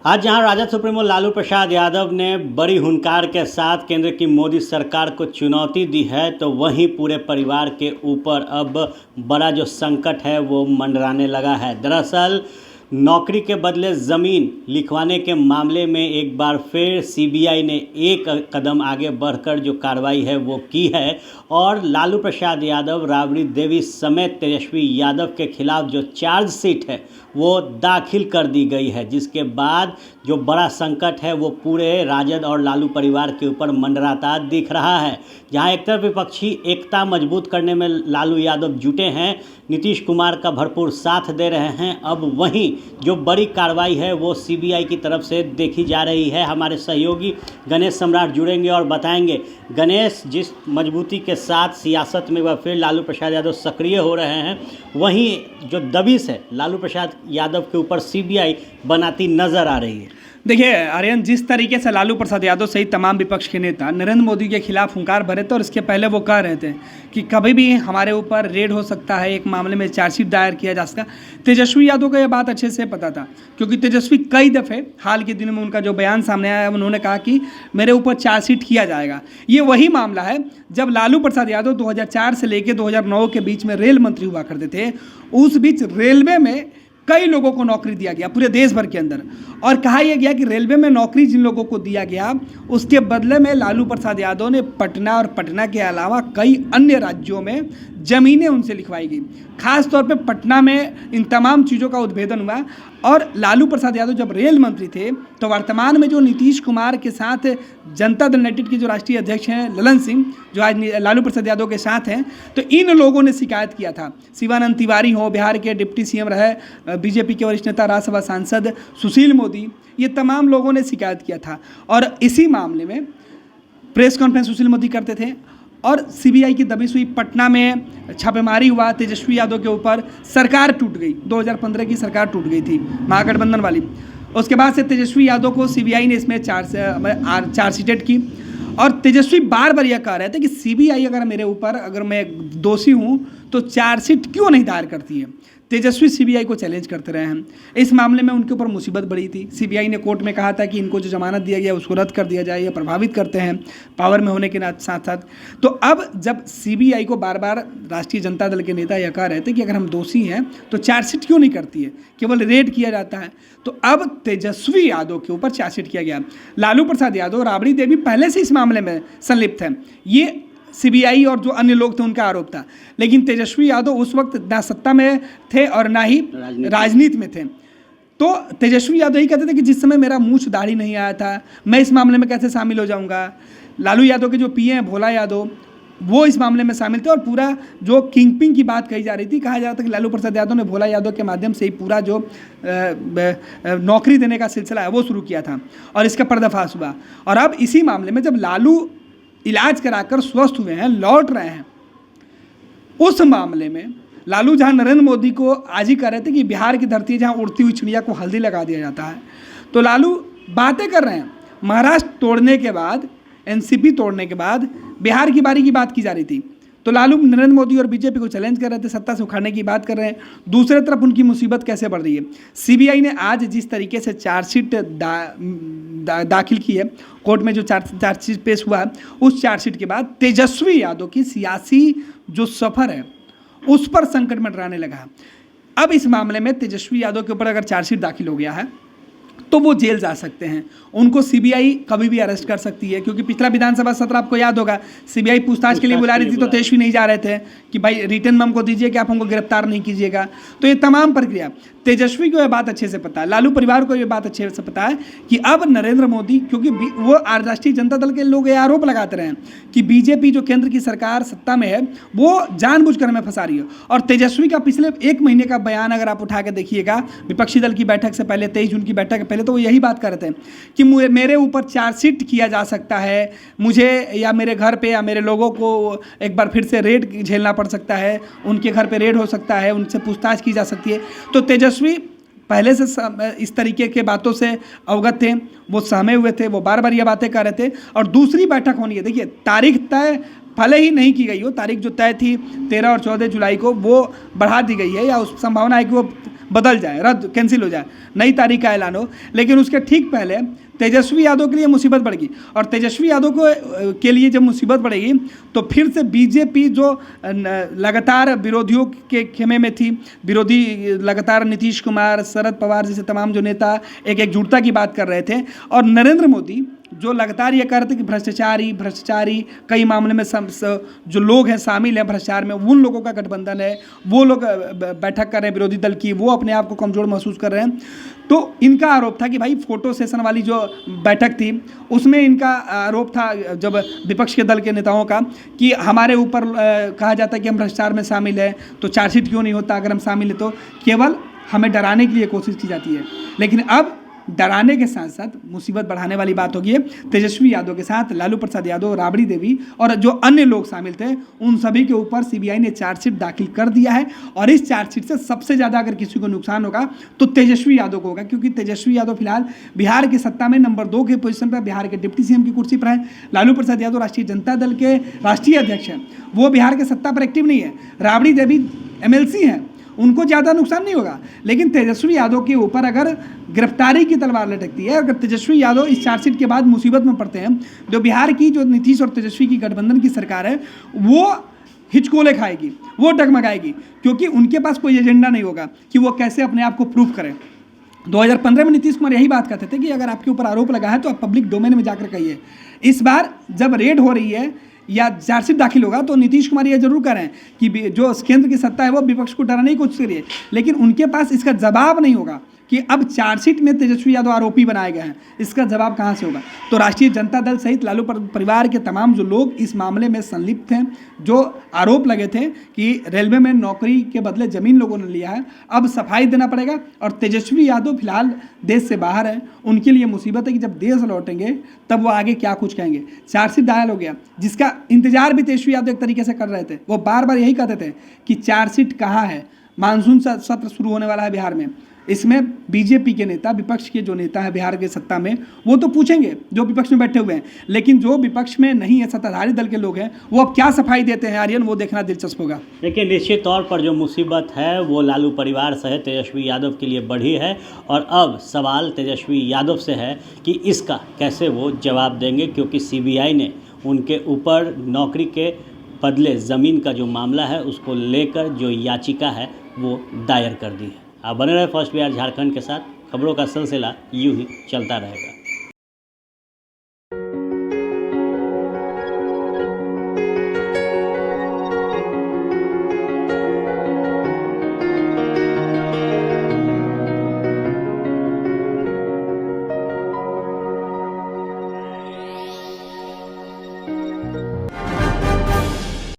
आज जहां राजद सुप्रीमो लालू प्रसाद यादव ने बड़ी हुंकार के साथ केंद्र की मोदी सरकार को चुनौती दी है, तो वहीं पूरे परिवार के ऊपर अब बड़ा जो संकट है वो मंडराने लगा है। दरअसल नौकरी के बदले ज़मीन लिखवाने के मामले में एक बार फिर सीबीआई ने एक कदम आगे बढ़कर जो कार्रवाई है वो की है और लालू प्रसाद यादव, राबड़ी देवी समेत तेजस्वी यादव के खिलाफ जो चार्जशीट है वो दाखिल कर दी गई है, जिसके बाद जो बड़ा संकट है वो पूरे राजद और लालू परिवार के ऊपर मंडराता दिख रहा है। जहां एक तरफ विपक्षी एकता मजबूत करने में लालू यादव जुटे हैं, नीतीश कुमार का भरपूर साथ दे रहे हैं, अब वहीं जो बड़ी कार्रवाई है वो सीबीआई की तरफ से देखी जा रही है। हमारे सहयोगी गणेश सम्राट जुड़ेंगे और बताएंगे। गणेश, जिस मजबूती के साथ सियासत में वह फिर लालू प्रसाद यादव सक्रिय हो रहे हैं, वहीं जो दबिश है लालू प्रसाद यादव के ऊपर सीबीआई बनाती नजर आ रही है। देखिए आर्यन, जिस तरीके से लालू प्रसाद यादव सहित तमाम विपक्ष के नेता नरेंद्र मोदी के खिलाफ हुंकार भरे थे और इसके पहले वो कह रहे थे कि कभी भी हमारे ऊपर रेड हो सकता है, एक मामले में चार्जशीट दायर किया जा सकता। तेजस्वी यादव को यह बात अच्छे से पता था, क्योंकि तेजस्वी कई दफ़े हाल के दिनों में उनका जो बयान सामने आया, उन्होंने कहा कि मेरे ऊपर चार्जशीट किया जाएगा। ये वही मामला है जब लालू प्रसाद यादव 2004 से लेकर 2009 के बीच में रेल मंत्री हुआ करते थे। उस बीच रेलवे में कई लोगों को नौकरी दिया गया पूरे देश भर के अंदर, और कहा यह गया कि रेलवे में नौकरी जिन लोगों को दिया गया उसके बदले में लालू प्रसाद यादव ने पटना और पटना के अलावा कई अन्य राज्यों में ज़मीनें उनसे लिखवाई गई। खास तौर पे पटना में इन तमाम चीज़ों का उद्भेदन हुआ। और लालू प्रसाद यादव जब रेल मंत्री थे तो वर्तमान में जो नीतीश कुमार के साथ जनता दल यूनाइटेड के जो राष्ट्रीय अध्यक्ष हैं ललन सिंह, जो आज लालू प्रसाद यादव के साथ हैं, तो इन लोगों ने शिकायत किया था। शिवानंद तिवारी हो, बिहार के डिप्टी सीएम रहे बीजेपी के वरिष्ठ नेता राज्यसभा सांसद सुशील मोदी, ये तमाम लोगों ने शिकायत किया था। और इसी मामले में प्रेस कॉन्फ्रेंस सुशील मोदी करते थे और सीबीआई की दबिश हुई। पटना में छापेमारी हुआ तेजस्वी यादव के ऊपर, सरकार टूट गई। 2015 की सरकार टूट गई थी महागठबंधन वाली। उसके बाद से तेजस्वी यादव को सीबीआई ने इसमें चार्जशीटेड की और तेजस्वी बार बार यह कह रहे थे कि सीबीआई अगर मेरे ऊपर, अगर मैं दोषी हूँ तो चार्जशीट क्यों नहीं दायर करती है। तेजस्वी सीबीआई को चैलेंज करते रहे हैं। इस मामले में उनके ऊपर मुसीबत बढ़ी थी। सीबीआई ने कोर्ट में कहा था कि इनको जो जमानत दिया गया उसको रद्द कर दिया जाए, ये प्रभावित करते हैं पावर में होने के साथ साथ। तो अब जब सीबीआई को बार बार राष्ट्रीय जनता दल के नेता यह कह रहे थे कि अगर हम दोषी हैं तो चार्जशीट क्यों नहीं करती है, केवल रेड किया जाता है, तो अब तेजस्वी यादव के ऊपर चार्जशीट किया गया। लालू प्रसाद यादव, राबड़ी देवी पहले से इस मामले में संलिप्त हैं, ये सीबीआई और जो अन्य लोग थे उनका आरोप था। लेकिन तेजस्वी यादव उस वक्त ना सत्ता में थे और ना ही राजनीति में थे। तो तेजस्वी यादव ही कहते थे कि जिस समय मेरा मूछ दाढ़ी नहीं आया था, मैं इस मामले में कैसे शामिल हो जाऊंगा। लालू यादव के जो पीए हैं भोला यादव, वो इस मामले में शामिल थे और पूरा जो किंगपिन की बात कही जा रही थी, कहा जा रहा था कि लालू प्रसाद यादव ने भोला यादव के माध्यम से ही पूरा जो नौकरी देने का सिलसिला है वो शुरू किया था और इसका पर्दाफाश हुआ। और अब इसी मामले में जब लालू इलाज कराकर स्वस्थ हुए हैं, लौट रहे हैं, उस मामले में लालू जहां नरेंद्र मोदी को आज ही कह रहे थे कि बिहार की धरती है जहां उड़ती हुई चिड़िया को हल्दी लगा दिया जाता है, तो लालू बातें कर रहे हैं। महाराष्ट्र तोड़ने के बाद, एनसीपी तोड़ने के बाद बिहार की बारी की बात की जा रही थी, तो लालू नरेंद्र मोदी और बीजेपी को चैलेंज कर रहे थे, सत्ता से उखाड़ने की बात कर रहे हैं। दूसरी तरफ उनकी मुसीबत कैसे बढ़ रही है। सीबीआई ने आज जिस तरीके से चार्जशीट दाखिल की है, कोर्ट में जो चार्जशीट पेश हुआ है, उस चार्जशीट के बाद तेजस्वी यादव की सियासी जो सफ़र है उस पर संकट मंडराने लगा। अब इस मामले में तेजस्वी यादव के ऊपर अगर चार्जशीट दाखिल हो गया है तो वो जेल जा सकते हैं। उनको सीबीआई कभी भी अरेस्ट कर सकती है, क्योंकि पिछला विधानसभा सत्र आपको याद होगा, सीबीआई पूछताछ के लिए बुला रही थी तो तेजस्वी नहीं जा रहे थे कि भाई रिटर्न में हमको दीजिए कि आप हमको गिरफ्तार नहीं कीजिएगा। तो ये तमाम प्रक्रिया तेजस्वी को यह बात अच्छे से पता है, लालू परिवार को यह बात अच्छे से पता है कि अब नरेंद्र मोदी, क्योंकि वो राष्ट्रीय जनता दल के लोग ये आरोप लगाते रहे हैं कि बीजेपी जो केंद्र की सरकार सत्ता में है वो जानबूझकर हमें फंसा रही है। और तेजस्वी का पिछले 1 महीने का बयान अगर आप उठा के देखिएगा, विपक्षी दल की बैठक से पहले, 23 जून की बैठक के पहले, तो वो यही बात कर रहे थे कि मेरे ऊपर चार्जशीट किया जा सकता है, मुझे या मेरे घर पे या मेरे लोगों को एक बार फिर से रेड झेलना पड़ सकता है, उनके घर पे रेड हो सकता है, उनसे पूछताछ की जा सकती है। तो तेजस्वी पहले से इस तरीके के बातों से अवगत थे, वो सहमे हुए थे, वो बार बार ये बातें कर रहे थे। और दूसरी बैठक होनी है, देखिए तारीख तय भले ही नहीं की गई हो, तारीख जो तय थी 13 और 14 जुलाई को वो बढ़ा दी गई है, या उस संभावना है कि वो बदल जाए, रद्द कैंसिल हो जाए, नई तारीख का ऐलान हो। लेकिन उसके ठीक पहले तेजस्वी यादव के लिए मुसीबत बढ़ेगी, और तेजस्वी यादव के लिए जब मुसीबत बढ़ेगी तो फिर से बीजेपी जो लगातार विरोधियों के खेमे में थी, विरोधी लगातार नीतीश कुमार, शरद पवार जैसे तमाम जो नेता एक एकजुटता की बात कर रहे थे, और नरेंद्र मोदी जो लगातार ये कह रहे थे कि भ्रष्टाचारी कई मामले में जो लोग हैं शामिल हैं भ्रष्टाचार में, उन लोगों का गठबंधन है, वो लोग बैठक कर रहे हैं विरोधी दल की, वो अपने आप को कमज़ोर महसूस कर रहे हैं। तो इनका आरोप था कि भाई फोटो सेशन वाली जो बैठक थी उसमें इनका आरोप था जब विपक्ष के दल के नेताओं का कि हमारे ऊपर कहा जाता है कि हम भ्रष्टाचार में शामिल हैं, तो चार्जशीट क्यों नहीं होता, अगर हम शामिल हैं तो केवल हमें डराने के लिए कोशिश की जाती है। लेकिन अब डराने के साथ साथ मुसीबत बढ़ाने वाली बात होगी है। तेजस्वी यादव के साथ लालू प्रसाद यादव, राबड़ी देवी और जो अन्य लोग शामिल थे उन सभी के ऊपर सीबीआई ने चार्जशीट दाखिल कर दिया है, और इस चार्जशीट से सबसे ज़्यादा अगर किसी को नुकसान होगा तो तेजस्वी यादव को होगा, क्योंकि तेजस्वी यादव फिलहाल बिहार की सत्ता में नंबर 2 के पोजीशन पर, बिहार के डिप्टी सीएम की कुर्सी पर है। लालू प्रसाद यादव राष्ट्रीय जनता दल के राष्ट्रीय अध्यक्ष हैं, वो बिहार के सत्ता पर एक्टिव नहीं है। राबड़ी देवी एमएलसी हैं, उनको ज़्यादा नुकसान नहीं होगा। लेकिन तेजस्वी यादव के ऊपर अगर गिरफ्तारी की तलवार लटकती है, अगर तेजस्वी यादव इस चार्जशीट के बाद मुसीबत में पड़ते हैं, जो बिहार की जो नीतीश और तेजस्वी की गठबंधन की सरकार है वो हिचकोले खाएगी, वो डगमगाएगी, क्योंकि उनके पास कोई एजेंडा नहीं होगा कि वो कैसे अपने आप को प्रूव करें। 2015 में नीतीश कुमार यही बात कहते थे कि अगर आपके ऊपर आरोप लगा है तो आप पब्लिक डोमेन में जाकर कहिए। इस बार जब रेड हो रही है या चार्जशीट दाखिल होगा तो नीतीश कुमार ये जरूर कह रहे हैं कि जो केंद्र की सत्ता है वो विपक्ष को डराने की कोशिश करिए, लेकिन उनके पास इसका जवाब नहीं होगा कि अब चार्जशीट में तेजस्वी यादव आरोपी बनाए गए हैं, इसका जवाब कहाँ से होगा। तो राष्ट्रीय जनता दल सहित लालू परिवार के तमाम जो लोग इस मामले में संलिप्त हैं, जो आरोप लगे थे कि रेलवे में नौकरी के बदले ज़मीन लोगों ने लिया है, अब सफाई देना पड़ेगा। और तेजस्वी यादव फिलहाल देश से बाहर है, उनके लिए मुसीबत है कि जब देश लौटेंगे तब वो आगे क्या कुछ कहेंगे। चार्जशीट दायर हो गया, जिसका इंतजार भी तेजस्वी यादव एक तरीके से कर रहे थे। वो बार बार यही कहते थे कि चार्जशीट कहाँ है, मानसून सत्र शुरू होने वाला है बिहार में, इसमें बीजेपी के नेता, विपक्ष के जो नेता है बिहार के सत्ता में, वो तो पूछेंगे जो विपक्ष में बैठे हुए हैं, लेकिन जो विपक्ष में नहीं है, सत्ताधारी दल के लोग हैं, वो अब क्या सफाई देते हैं आर्यन, वो देखना दिलचस्प होगा। लेकिन निश्चित तौर पर जो मुसीबत है वो लालू परिवार सहित तेजस्वी यादव के लिए बढ़ी है, और अब सवाल तेजस्वी यादव से है कि इसका कैसे वो जवाब देंगे, क्योंकि सीबीआई ने उनके ऊपर नौकरी के बदले ज़मीन का जो मामला है उसको लेकर जो याचिका है वो दायर कर दी है। आप बने रहे फर्स्ट बिहार झारखंड के साथ, खबरों का सिलसिला यूं ही चलता रहेगा।